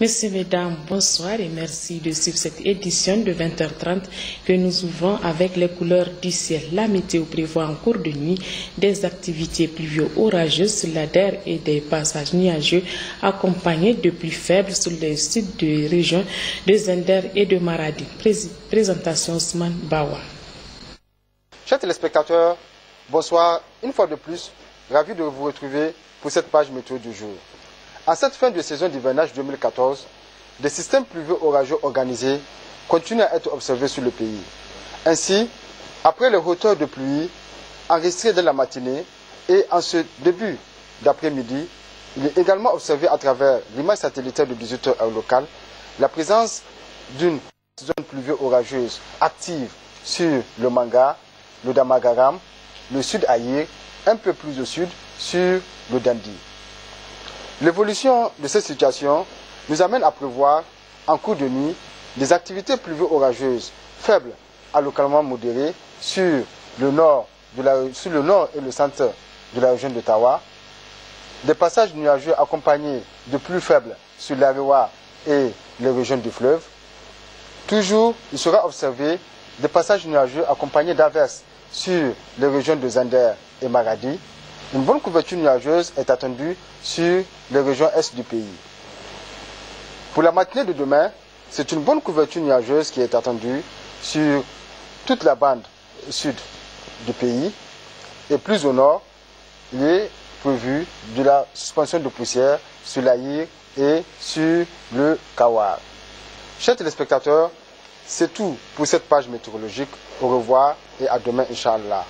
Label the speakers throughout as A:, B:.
A: Messieurs, mesdames, bonsoir et merci de suivre cette édition de 20h30 que nous ouvrons avec les couleurs du ciel. La météo prévoit en cours de nuit des activités pluvio-orageuses sur la DER et des passages nuageux accompagnés de pluies faibles sur les sites de régions de Zender et de Maradi. Présentation Ousmane Bawa.
B: Chers téléspectateurs, bonsoir. Une fois de plus, ravi de vous retrouver pour cette page météo du jour. En cette fin de saison d'hivernage 2014, des systèmes pluvio-orageux organisés continuent à être observés sur le pays. Ainsi, après les hauteurs de pluie enregistrées dans la matinée et en ce début d'après-midi, il est également observé à travers l'image satellitaire de 18h heure locale la présence d'une zone pluvio-orageuse active sur le Manga, le Damagaram, le Sud Aïr, un peu plus au sud sur le Dandi. L'évolution de cette situation nous amène à prévoir en cours de nuit des activités pluvio-orageuses faibles à localement modérées sur le nord et le centre de la région de Tawa, des passages nuageux accompagnés de pluies faibles sur l'Arewa et les régions du fleuve. Toujours, il sera observé des passages nuageux accompagnés d'averses sur les régions de Zender et Maradi. Une bonne couverture nuageuse est attendue sur les régions est du pays. Pour la matinée de demain, c'est une bonne couverture nuageuse qui est attendue sur toute la bande sud du pays. Et plus au nord, il est prévu de la suspension de poussière sur l'Aïr et sur le Kawar. Chers téléspectateurs, c'est tout pour cette page météorologique. Au revoir et à demain, Inch'Allah.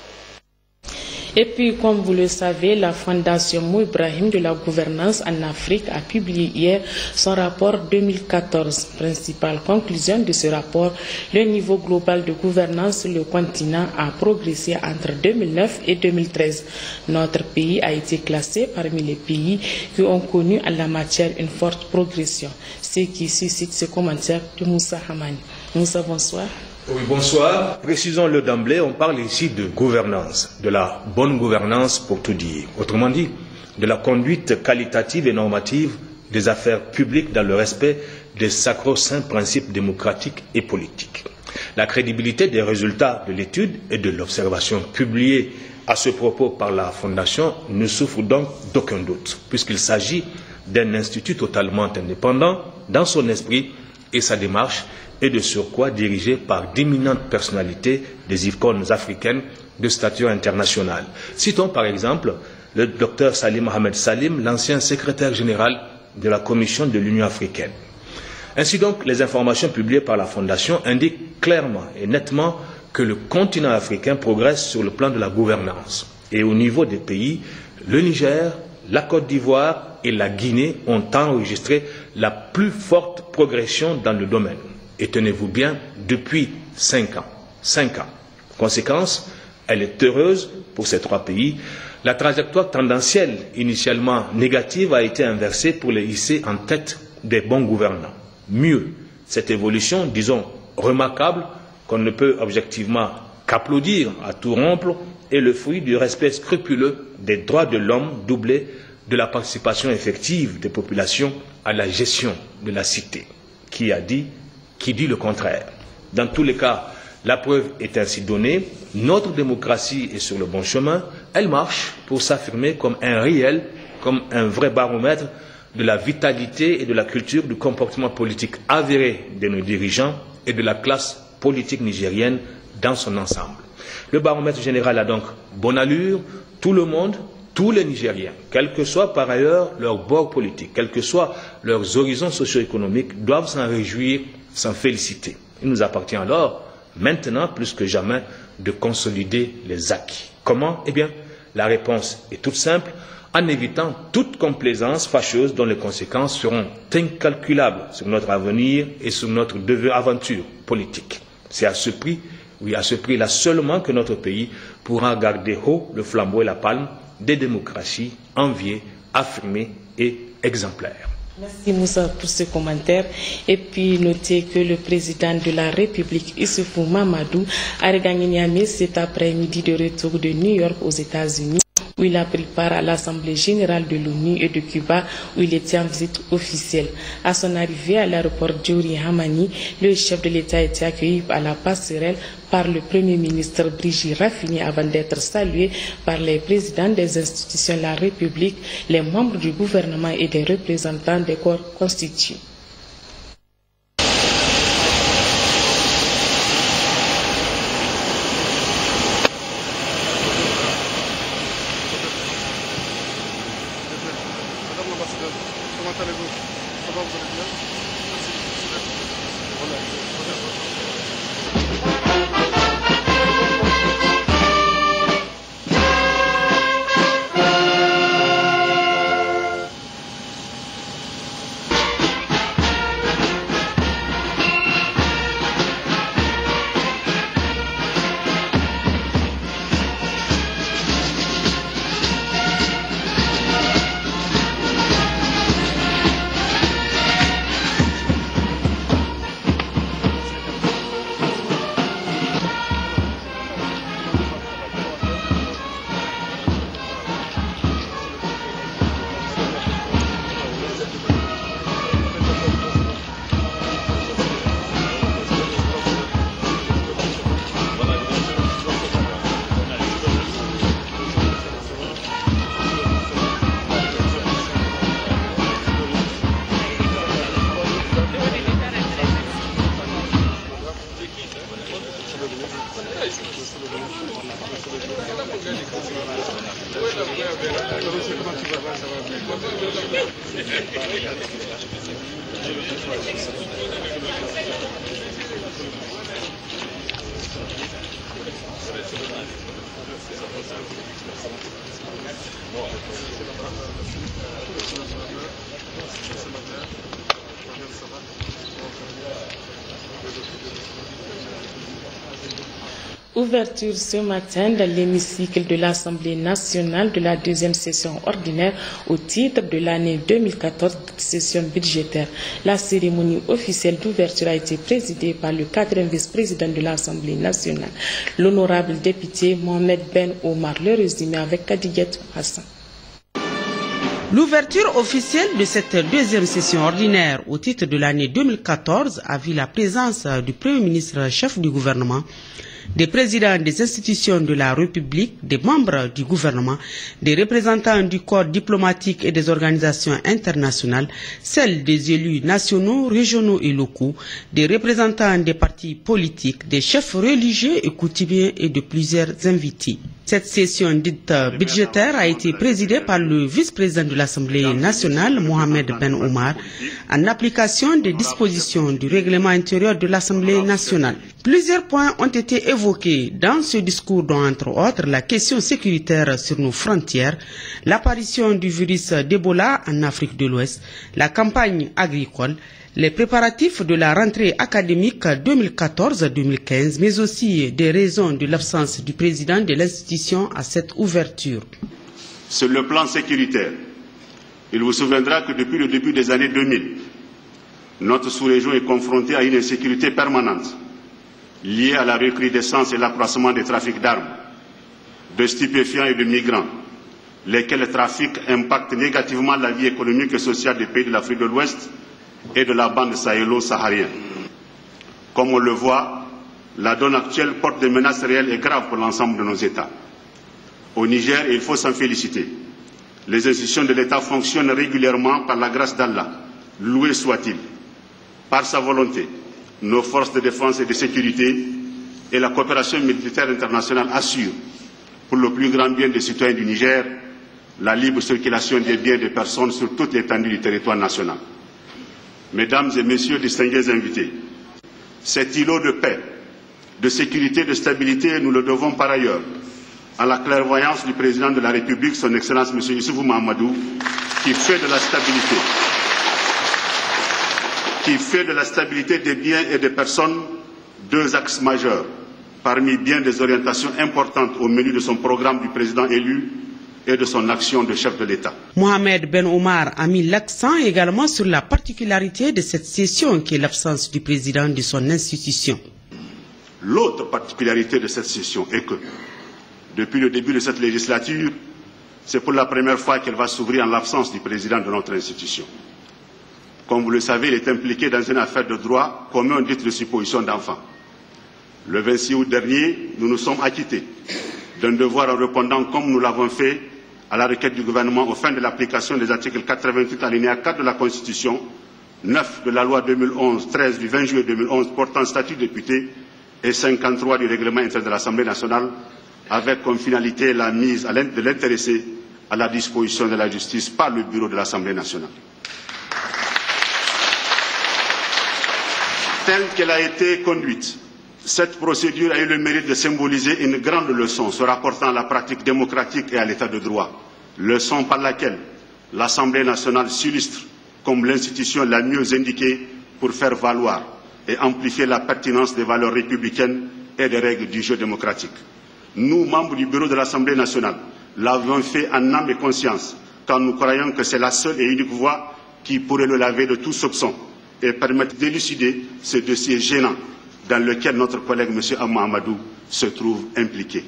A: Et puis, comme vous le savez, la Fondation Mou Ibrahim de la gouvernance en Afrique a publié hier son rapport 2014. Principale conclusion de ce rapport, le niveau global de gouvernance sur le continent a progressé entre 2009 et 2013. Notre pays a été classé parmi les pays qui ont connu en la matière une forte progression, ce qui suscite ce commentaire de Moussa Hamani. Moussa, bonsoir.
C: Oui, bonsoir. Précisons-le d'emblée, on parle ici de gouvernance, de la bonne gouvernance pour tout dire. Autrement dit, de la conduite qualitative et normative des affaires publiques dans le respect des sacro-saints principes démocratiques et politiques. La crédibilité des résultats de l'étude et de l'observation publiée à ce propos par la Fondation ne souffre donc d'aucun doute, puisqu'il s'agit d'un institut totalement indépendant dans son esprit et sa démarche, et de surcroît dirigé par d'éminentes personnalités des icônes africaines de stature internationale. Citons par exemple le Dr Salim Mohamed Salim, l'ancien secrétaire général de la Commission de l'Union africaine. Ainsi donc, les informations publiées par la Fondation indiquent clairement et nettement que le continent africain progresse sur le plan de la gouvernance. Et au niveau des pays, le Niger, la Côte d'Ivoire et la Guinée ont enregistré la plus forte progression dans le domaine. Et tenez-vous bien, depuis 5 ans. 5 ans. Conséquence, elle est heureuse pour ces 3 pays. La trajectoire tendancielle, initialement négative, a été inversée pour les hisser en tête des bons gouvernants. Mieux, cette évolution, disons, remarquable, qu'on ne peut objectivement qu'applaudir à tout rompre, est le fruit du respect scrupuleux des droits de l'homme, doublé de la participation effective des populations à la gestion de la cité. Qui dit le contraire. Dans tous les cas, la preuve est ainsi donnée. Notre démocratie est sur le bon chemin. Elle marche pour s'affirmer comme un réel, comme un vrai baromètre de la vitalité et de la culture du comportement politique avéré de nos dirigeants et de la classe politique nigérienne dans son ensemble. Le baromètre général a donc bonne allure. Tout le monde, tous les Nigériens, quel que soit par ailleurs leur bord politique, quels que soient leurs horizons socio-économiques, doivent s'en réjouir, s'en féliciter. Il nous appartient alors, maintenant plus que jamais, de consolider les acquis. Comment? Eh bien, la réponse est toute simple, en évitant toute complaisance fâcheuse dont les conséquences seront incalculables sur notre avenir et sur notre aventure politique. C'est à ce prix, oui, à ce prix-là seulement que notre pays pourra garder haut le flambeau et la palme des démocraties enviées, affirmées et exemplaires.
A: Merci Moussa pour ce commentaire. Et puis notez que le président de la République, Issoufou Mamadou, a regagné Niamey cet après-midi de retour de New York aux États-Unis, où il a pris part à l'Assemblée générale de l'ONU, et de Cuba, où il était en visite officielle. À son arrivée à l'aéroport Diori Hamani, le chef de l'État a été accueilli à la passerelle par le Premier ministre Brigitte Raffini avant d'être salué par les présidents des institutions de la République, les membres du gouvernement et des représentants des corps constitués.
D: Comment allez-vous? Ça va, vous allez bien?
A: Ouverture ce matin dans l'hémicycle de l'Assemblée nationale de la deuxième session ordinaire au titre de l'année 2014 session budgétaire. La cérémonie officielle d'ouverture a été présidée par le 4e vice-président de l'Assemblée nationale, l'honorable député Mohamed Ben Omar. Le résumé avec Kadiget Hassan.
E: L'ouverture officielle de cette deuxième session ordinaire au titre de l'année 2014 a vu la présence du Premier ministre chef du gouvernement, des présidents des institutions de la République, des membres du gouvernement, des représentants du corps diplomatique et des organisations internationales, celles des élus nationaux, régionaux et locaux, des représentants des partis politiques, des chefs religieux et coutumiers et de plusieurs invités. Cette session dite budgétaire a été présidée par le vice-président de l'Assemblée nationale, Mohamed Ben Omar, en application des dispositions du règlement intérieur de l'Assemblée nationale. Plusieurs points ont été évoqués dans ce discours, dont entre autres la question sécuritaire sur nos frontières, l'apparition du virus d'Ebola en Afrique de l'Ouest, la campagne agricole, les préparatifs de la rentrée académique 2014-2015, mais aussi des raisons de l'absence du président de l'institution à cette ouverture.
F: Sur le plan sécuritaire, il vous souviendra que depuis le début des années 2000, notre sous-région est confrontée à une insécurité permanente liée à la recrudescence et l'accroissement des trafics d'armes, de stupéfiants et de migrants, lesquels trafics impactent négativement la vie économique et sociale des pays de l'Afrique de l'Ouest et de la bande sahélo-saharienne. Comme on le voit, la donne actuelle porte des menaces réelles et graves pour l'ensemble de nos États. Au Niger, et il faut s'en féliciter, les institutions de l'État fonctionnent régulièrement par la grâce d'Allah, loué soit-il. Par sa volonté, nos forces de défense et de sécurité et la coopération militaire internationale assurent, pour le plus grand bien des citoyens du Niger, la libre circulation des biens et des personnes sur toute l'étendue du territoire national. Mesdames et messieurs distingués invités, cet îlot de paix, de sécurité, de stabilité, nous le devons par ailleurs à la clairvoyance du président de la République, son Excellence M. Issoufou Mahamadou, qui fait de la stabilité des biens et des personnes deux axes majeurs, parmi bien des orientations importantes au menu de son programme du président élu et de son action de chef de l'État.
E: Mohamed Ben Omar a mis l'accent également sur la particularité de cette session qui est l'absence du président de son institution.
F: L'autre particularité de cette session est que, depuis le début de cette législature, c'est pour la première fois qu'elle va s'ouvrir en l'absence du président de notre institution. Comme vous le savez, il est impliqué dans une affaire de droit commun dite de supposition d'enfant. Le 26 août dernier, nous nous sommes acquittés d'un devoir en répondant, comme nous l'avons fait, à la requête du gouvernement aux fins de l'application des articles 88 alinéa 4 de la Constitution, 9 de la loi 2011-13 du 20 juillet 2011 portant statut de député et 53 du règlement intérieur de l'Assemblée nationale, avec comme finalité la mise de l'intéressé à la disposition de la justice par le bureau de l'Assemblée nationale. Telle qu'elle a été conduite, cette procédure a eu le mérite de symboliser une grande leçon se rapportant à la pratique démocratique et à l'état de droit, leçon par laquelle l'Assemblée nationale s'illustre comme l'institution la mieux indiquée pour faire valoir et amplifier la pertinence des valeurs républicaines et des règles du jeu démocratique. Nous, membres du bureau de l'Assemblée nationale, l'avons fait en âme et conscience, car nous croyons que c'est la seule et unique voie qui pourrait le laver de tout soupçon et permettre d'élucider ce dossier gênant dans lequel notre collègue M. Amma Amadou se trouve impliqué.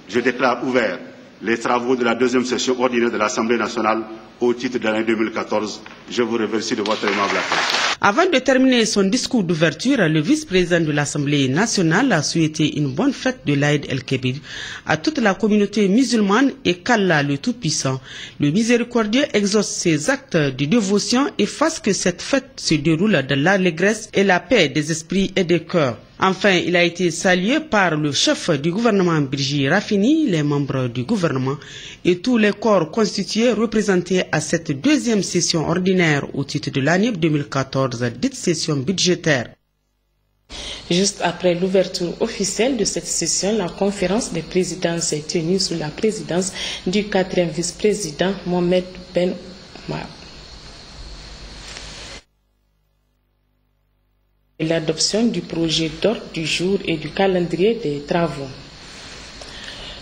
F: Je déclare ouverts les travaux de la deuxième session ordinaire de l'Assemblée nationale au titre de l'année 2014. Je vous remercie de votre aimable attention.
E: Avant de terminer son discours d'ouverture, le vice-président de l'Assemblée nationale a souhaité une bonne fête de l'Aïd el-Kébir à toute la communauté musulmane et qu'Allah le Tout-Puissant, le miséricordieux, exauce ses actes de dévotion et fasse que cette fête se déroule dans l'allégresse et la paix des esprits et des cœurs. Enfin, il a été salué par le chef du gouvernement Birji Rafini, les membres du gouvernement et tous les corps constitués représentés à cette deuxième session ordinaire au titre de l'année 2014, dite session budgétaire.
A: Juste après l'ouverture officielle de cette session, la conférence des présidents s'est tenue sous la présidence du 4e vice-président Mohamed Ben Omar. L'adoption du projet d'ordre du jour et du calendrier des travaux.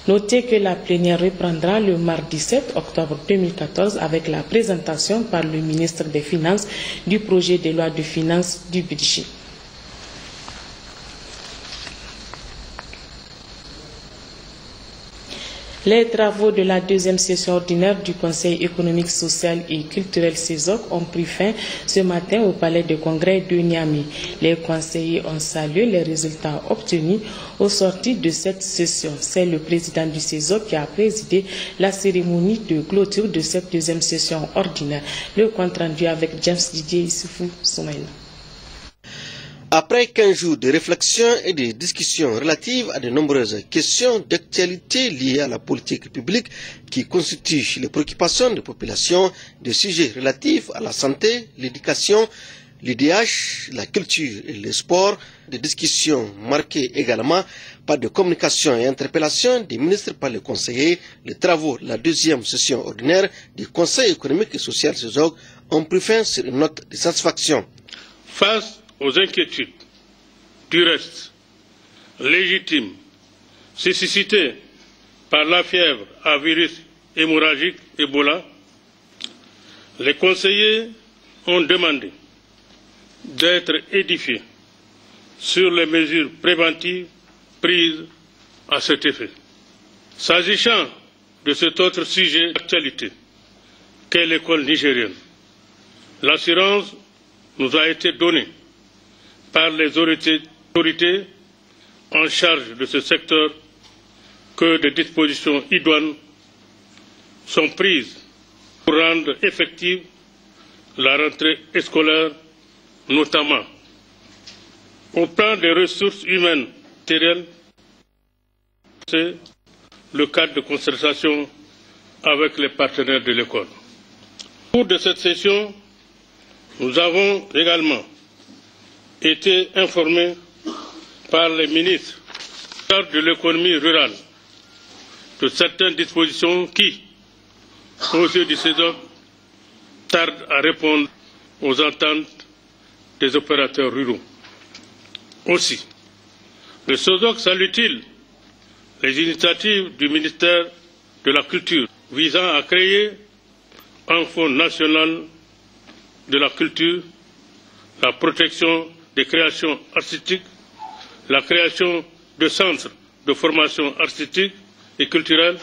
A: Notez que la plénière reprendra le mardi 7 octobre 2014 avec la présentation par le ministre des Finances du projet de loi de finances du budget. Les travaux de la deuxième session ordinaire du Conseil économique, social et culturel CESOC ont pris fin ce matin au palais de congrès de Niamey. Les conseillers ont salué les résultats obtenus au sortir de cette session. C'est le président du CESOC qui a présidé la cérémonie de clôture de cette deuxième session ordinaire. Le compte rendu avec James Didier Issoufou Soumaïna.
G: Après 15 jours de réflexion et de discussions relatives à de nombreuses questions d'actualité liées à la politique publique qui constituent les préoccupations des populations, des sujets relatifs à la santé, l'éducation, l'IDH, la culture et le sport, des discussions marquées également par des communications et interpellations des ministres par les conseillers, les travaux de la deuxième session ordinaire du Conseil économique et social CESOC ont pris fin sur une note de satisfaction.
H: Face aux inquiétudes du reste légitimes suscitées par la fièvre à virus hémorragique Ebola, les conseillers ont demandé d'être édifiés sur les mesures préventives prises à cet effet. S'agissant de cet autre sujet d'actualité qu'est l'école nigérienne, l'assurance nous a été donnée par les autorités en charge de ce secteur que des dispositions idoines sont prises pour rendre effective la rentrée scolaire, notamment au plan des ressources humaines matérielles. C'est le cadre de concertation avec les partenaires de l'école. Au cours de cette session, nous avons également été informés par les ministres de l'économie rurale de certaines dispositions qui, aux yeux du CESOC, tardent à répondre aux attentes des opérateurs ruraux. Aussi, le CESOC salue-t-il les initiatives du ministère de la Culture visant à créer un fonds national de la culture, la protection des créations artistiques, la création de centres de formation artistique et culturelle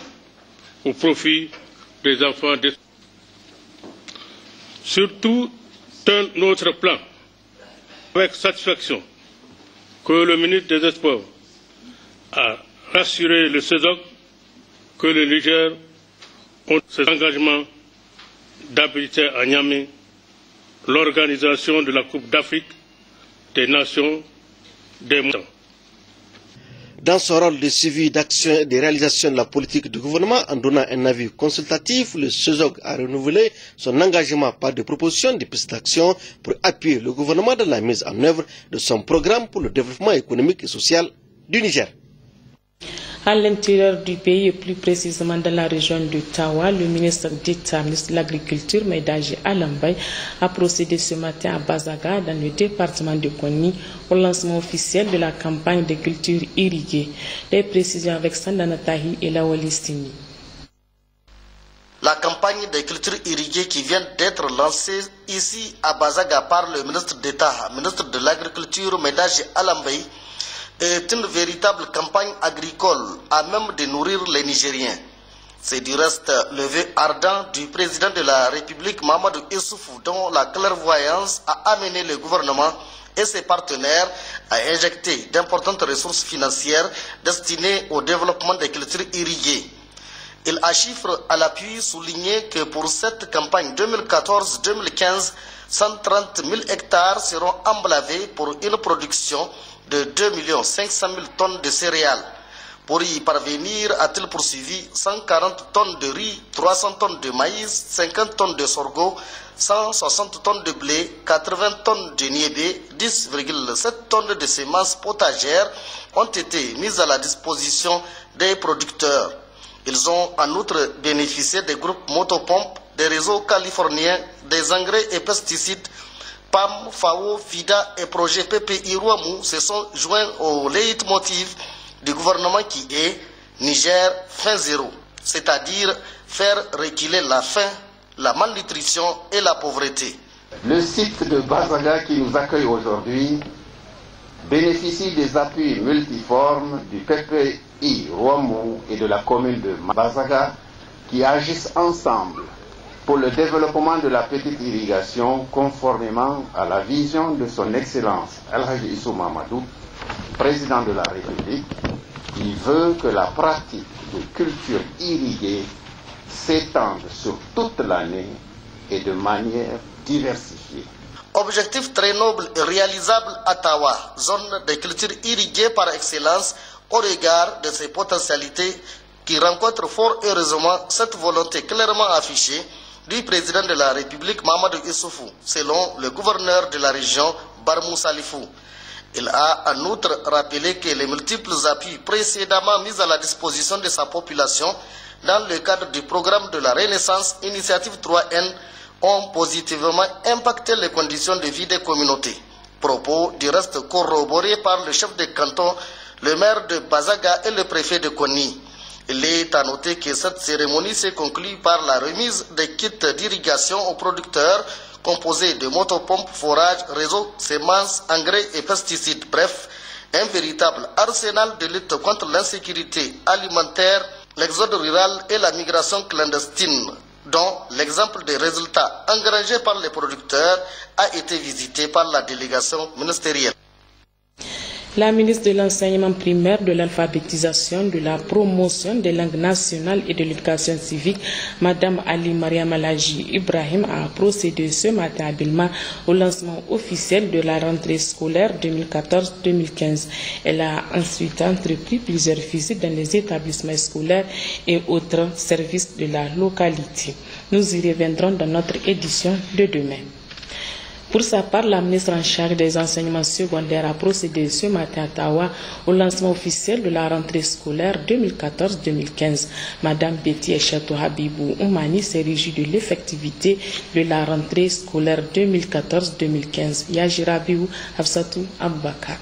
H: au profit des enfants. Sur tout un autre plan, avec satisfaction que le ministre des Sports a rassuré le CESOC que le Niger a cet engagement d'habiliter à Niamey l'organisation de la Coupe d'Afrique des Nations des moutons.
G: Dans son rôle de suivi d'action et de réalisation de la politique du gouvernement, en donnant un avis consultatif, le CESOC a renouvelé son engagement par des propositions de pistes d'action pour appuyer le gouvernement dans la mise en œuvre de son programme pour le développement économique et social du Niger.
A: À l'intérieur du pays et plus précisément dans la région de Tawa, le ministre d'État, ministre de l'Agriculture, Maidaji Alambay, a procédé ce matin à Bazaga, dans le département de Konni, au lancement officiel de la campagne de culture irriguée. Les précisions avec Sandana Tahi et Lawalistini.
I: La campagne de culture irriguée qui vient d'être lancée ici à Bazaga par le ministre d'État, ministre de l'Agriculture, Maidaji Alambay, est une véritable campagne agricole à même de nourrir les Nigériens. C'est du reste le vœu ardent du président de la République, Mahamadou Issoufou, dont la clairvoyance a amené le gouvernement et ses partenaires à injecter d'importantes ressources financières destinées au développement des cultures irriguées. Il a chiffre à l'appui souligné que pour cette campagne 2014-2015, 130 000 hectares seront emblavés pour une production de 2 500 000 tonnes de céréales. Pour y parvenir, a-t-il poursuivi 140 tonnes de riz, 300 tonnes de maïs, 50 tonnes de sorgho, 160 tonnes de blé, 80 tonnes de niébé, 10,7 tonnes de semences potagères ont été mises à la disposition des producteurs. Ils ont en outre bénéficié des groupes motopompes, des réseaux californiens, des engrais et pesticides. PAM, FAO, FIDA et projet PPI Rouamou se sont joints au leitmotiv du gouvernement qui est Niger fin zéro, c'est-à-dire faire reculer la faim, la malnutrition et la pauvreté.
J: Le site de Bazaga qui nous accueille aujourd'hui bénéficie des appuis multiformes du PPI Rouamou et de la commune de Bazaga qui agissent ensemble pour le développement de la petite irrigation conformément à la vision de son Excellence El-Hadji Issou Mahamadou, président de la République, qui veut que la pratique de culture irriguée s'étende sur toute l'année et de manière diversifiée.
I: Objectif très noble et réalisable à Tawa, zone de culture irriguée par excellence au regard de ses potentialités qui rencontre fort heureusement cette volonté clairement affichée du président de la République Mahamadou Issoufou, selon le gouverneur de la région Barmou Salifou. Il a en outre rappelé que les multiples appuis précédemment mis à la disposition de sa population dans le cadre du programme de la Renaissance Initiative 3N ont positivement impacté les conditions de vie des communautés. Propos du reste corroborés par le chef de canton, le maire de Bazaga et le préfet de Konni. Il est à noter que cette cérémonie s'est conclue par la remise des kits d'irrigation aux producteurs composés de motopompes, forages, réseaux, semences, engrais et pesticides. Bref, un véritable arsenal de lutte contre l'insécurité alimentaire, l'exode rural et la migration clandestine, dont l'exemple des résultats engrangés par les producteurs a été visité par la délégation ministérielle.
A: La ministre de l'Enseignement primaire, de l'alphabétisation, de la promotion des langues nationales et de l'éducation civique, Mme Ali Mariam Alhaji Ibrahim, a procédé ce matin à Bilma au lancement officiel de la rentrée scolaire 2014-2015. Elle a ensuite entrepris plusieurs visites dans les établissements scolaires et autres services de la localité. Nous y reviendrons dans notre édition de demain. Pour sa part, la ministre en charge des enseignements secondaires a procédé ce matin à Tawa au lancement officiel de la rentrée scolaire 2014-2015. Madame Betty Echatou Habibou Oumani s'est réjouie de l'effectivité de la rentrée scolaire 2014-2015. Yajirabiou Hafsatou Aboubakar.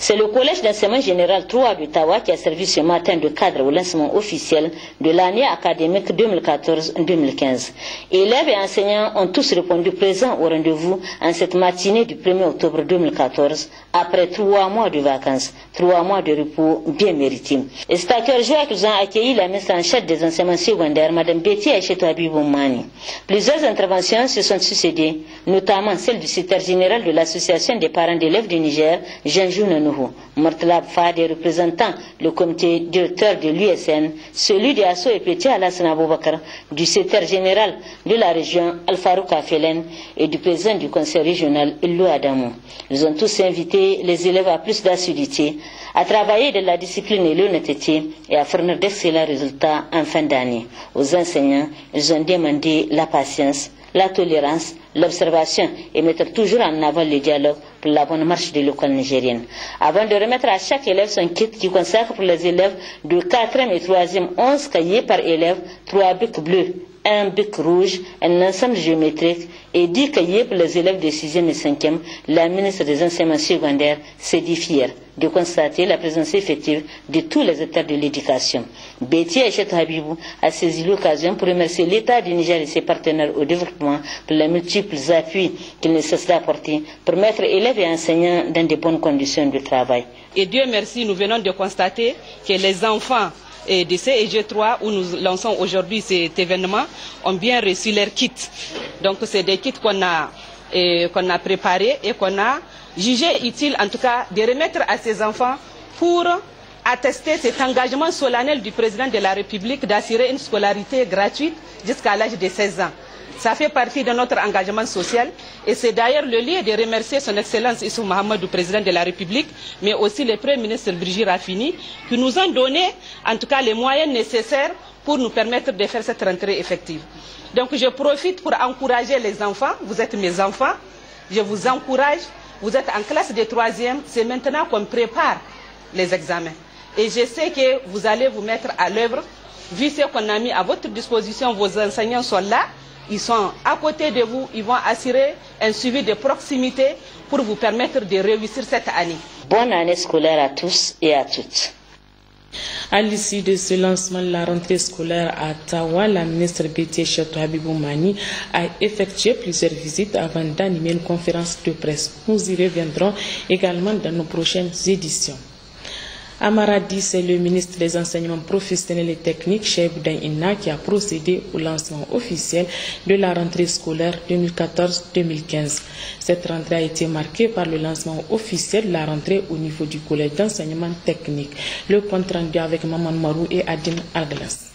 K: C'est le collège d'enseignement général 3 de Tawa qui a servi ce matin de cadre au lancement officiel de l'année académique 2014-2015. Élèves et enseignants ont tous répondu présents au rendez-vous en cette matinée du 1er octobre 2014, après 3 mois de vacances, 3 mois de repos bien mérités. Et c'est à cœur joie qu'ils ont accueilli la ministre en chef des enseignements secondaires, Mme Betty Aïchetou Habibou Mani. Plusieurs interventions se sont succédées, notamment celle du secrétaire général de l'Association des parents d'élèves du Niger, Jean-Jou Nounouhou, Martlab Fade, représentant le comité directeur de l'USN, celui de Asso et Petit Alassane Aboubakar, du secrétaire général de la région Alfarouk Afelen et du président du conseil régional Illou Adamou. Ils ont tous invité les élèves à plus d'assiduité, à travailler de la discipline et l'honnêteté et à fournir d'excellents résultats en fin d'année. Aux enseignants, ils ont demandé la patience, la tolérance, l'observation et mettre toujours en avant le dialogue pour la bonne marche de l'école nigérienne. Avant de remettre à chaque élève son kit qui consacre pour les élèves de 4e et 3e 11 cahiers par élève, 3 bics bleus, 1 bic rouge, un ensemble géométrique et 10 cahiers pour les élèves de 6e et 5e, la ministre des enseignements secondaires s'est dit fière de constater la présence effective de tous les acteurs de l'éducation. Betty Aïchetou Habibou a saisi l'occasion pour remercier l'État du Niger et ses partenaires au développement pour les multiples appuis qu'il ne cesse d'apporter pour mettre élèves et enseignants dans de bonnes conditions de travail.
L: Et Dieu merci, nous venons de constater que les enfants de CEG3 où nous lançons aujourd'hui cet événement ont bien reçu leur kit. Donc c'est des kits qu'on a préparés et qu'on a jugé utile en tout cas de remettre à ces enfants pour attester cet engagement solennel du président de la République d'assurer une scolarité gratuite jusqu'à l'âge de 16 ans. Ça fait partie de notre engagement social et c'est d'ailleurs le lieu de remercier son Excellence Issou Mahamadou, président de la République, mais aussi le Premier ministre Brigitte Raffini, qui nous ont donné en tout cas les moyens nécessaires pour nous permettre de faire cette rentrée effective. Donc je profite pour encourager les enfants, vous êtes mes enfants, je vous encourage, vous êtes en classe de 3e, c'est maintenant qu'on prépare les examens. Et je sais que vous allez vous mettre à l'œuvre, vu ce qu'on a mis à votre disposition, vos enseignants sont là, ils sont à côté de vous, ils vont assurer un suivi de proximité pour vous permettre de réussir cette année.
K: Bonne année scolaire à tous et à toutes.
A: À l'issue de ce lancement de la rentrée scolaire à Tawa, la ministre Betty Aïchetou Habibou Mani a effectué plusieurs visites avant d'animer une conférence de presse. Nous y reviendrons également dans nos prochaines éditions. À Maradi, c'est le ministre des Enseignements professionnels et techniques, Cheikh Boudaï Inna, qui a procédé au lancement officiel de la rentrée scolaire 2014-2015. Cette rentrée a été marquée par le lancement officiel de la rentrée au niveau du collège d'enseignement technique. Le compte rendu avec Maman Marou et Adin Alglas.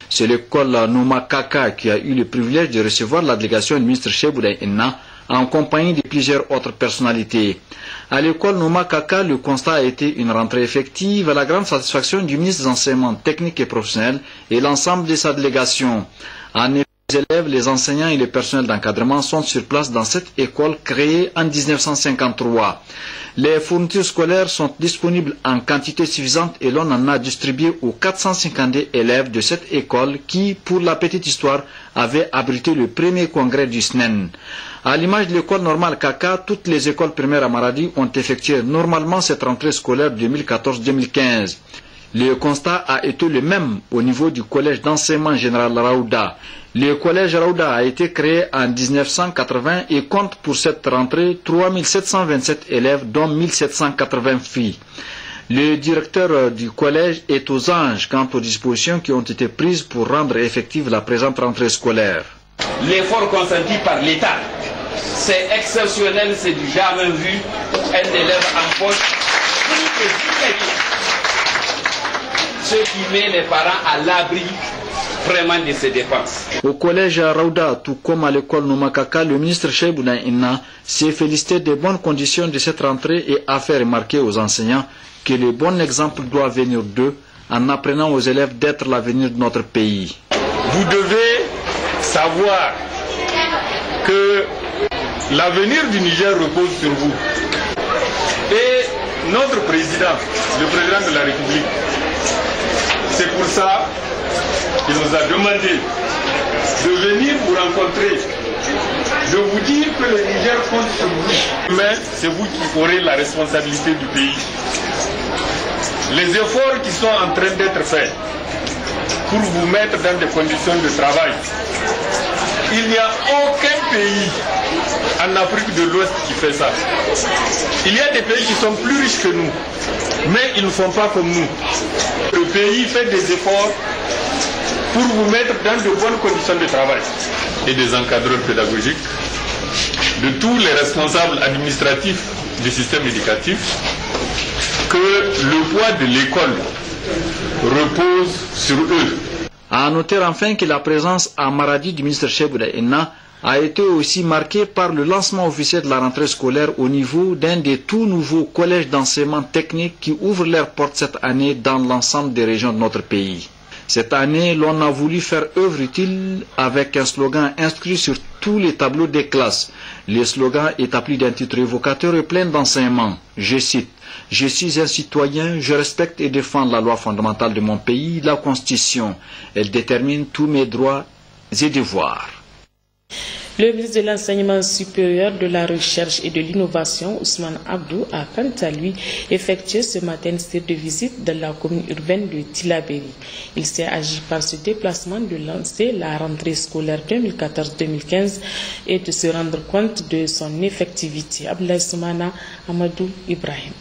M: C'est l'école Nouma Kaka qui a eu le privilège de recevoir la délégation du ministre Cheikh Boudaï Inna en compagnie de plusieurs autres personnalités. À l'école Nouma Kaka, le constat a été une rentrée effective à la grande satisfaction du ministre des Enseignements techniques et professionnels et l'ensemble de sa délégation. En effet, les élèves, les enseignants et le personnel d'encadrement sont sur place dans cette école créée en 1953. Les fournitures scolaires sont disponibles en quantité suffisante et l'on en a distribué aux 452 élèves de cette école qui, pour la petite histoire, avait abrité le premier congrès du SNEN. À l'image de l'école normale Kaka, toutes les écoles primaires à Maradi ont effectué normalement cette rentrée scolaire 2014-2015. Le constat a été le même au niveau du collège d'enseignement général Raouda. Le collège Raouda a été créé en 1980 et compte pour cette rentrée 3727 élèves, dont 1780 filles. Le directeur du collège est aux anges quant aux dispositions qui ont été prises pour rendre effective la présente rentrée scolaire.
N: L'effort consenti par l'État, c'est exceptionnel, c'est du jamais vu. Un élève en poste, ce qui met les parents à l'abri vraiment de ces dépenses.
M: Au collège Raouda, tout comme à l'école Noumakaka, le ministre Cheikh Boudaï Inna s'est félicité des bonnes conditions de cette rentrée et a fait remarquer aux enseignants que le bon exemple doit venir d'eux en apprenant aux élèves d'être l'avenir de notre pays.
O: Vous devez savoir que l'avenir du Niger repose sur vous. Et notre président, le président de la République, c'est pour ça qu'il nous a demandé de venir vous rencontrer, de vous dire que le Niger compte sur vous. Mais c'est vous qui aurez la responsabilité du pays. les efforts qui sont en train d'être faits pour vous mettre dans des conditions de travail. Il n'y a aucun pays en Afrique de l'Ouest qui fait ça. Il y a des pays qui sont plus riches que nous, mais ils ne font pas comme nous. Le pays fait des efforts pour vous mettre dans de bonnes conditions de travail. Et des encadreurs pédagogiques, de tous les responsables administratifs du système éducatif, que le poids de l'école repose sur eux.
M: À noter enfin que la présence à Maradi du ministre Chebouna Inna a été aussi marquée par le lancement officiel de la rentrée scolaire au niveau d'un des tout nouveaux collèges d'enseignement technique qui ouvrent leurs portes cette année dans l'ensemble des régions de notre pays. Cette année, l'on a voulu faire œuvre utile avec un slogan inscrit sur tous les tableaux des classes. Le slogan est appelé d'un titre évocateur et plein d'enseignements. Je cite: « Je suis un citoyen, je respecte et défends la loi fondamentale de mon pays, la Constitution. Elle détermine tous mes droits et devoirs. »
A: Le ministre de l'Enseignement supérieur, de la Recherche et de l'Innovation, Ousmane Abdou, a quant à lui effectué ce matin une série de visites dans la commune urbaine de Tillabéri. Il s'est agi par ce déplacement de lancer la rentrée scolaire 2014-2015 et de se rendre compte de son effectivité. Abdoulaye Soumana, Amadou Ibrahim.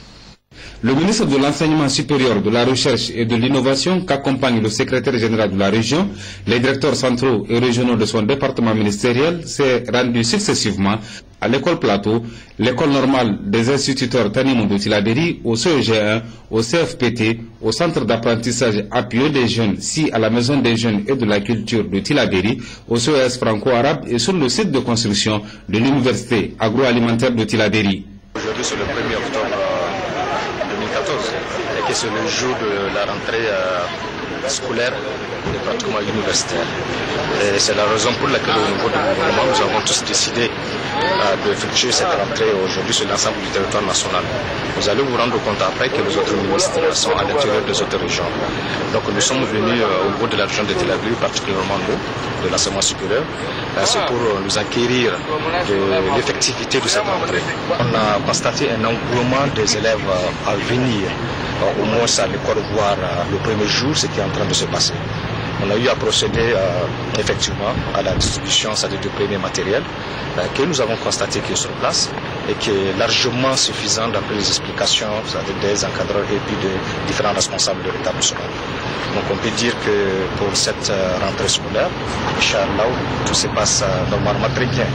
P: Le ministre de l'Enseignement supérieur, de la Recherche et de l'Innovation, qu'accompagne le secrétaire général de la région, les directeurs centraux et régionaux de son département ministériel, s'est rendu successivement à l'école Plateau, l'école normale des instituteurs Tanimou de Tillabéri, au CEG1, au CFPT, au centre d'apprentissage appuyé des jeunes, à la maison des jeunes et de la culture de Tillabéri, au CES franco-arabe et sur le site de construction de l'université agroalimentaire de Tillabéri.
Q: Aujourd'hui, c'est le 1er octobre 2014 et que c'est le jour de la rentrée scolaire et pratiquement universitaire. C'est la raison pour laquelle au niveau du gouvernement, nous avons tous décidé d'effectuer cette rentrée aujourd'hui sur l'ensemble du territoire national. Vous allez vous rendre compte après que les autres ministres sont à l'intérieur des autres régions. Donc nous sommes venus au niveau de la région de Tillabéri, particulièrement nous, de l'enseignement supérieur, c'est pour nous acquérir de l'effectivité de cette rentrée. On a constaté un engouement des élèves à venir, au moins à l'école voir le premier jour ce qui est en train de se passer. On a eu à procéder effectivement à la distribution du premier matériel que nous avons constaté qui est sur place et qui est largement suffisant d'après les explications des encadreurs et puis de différents responsables de l'établissement. Donc on peut dire que pour cette rentrée scolaire, Inch'Allah, tout se passe normalement très bien.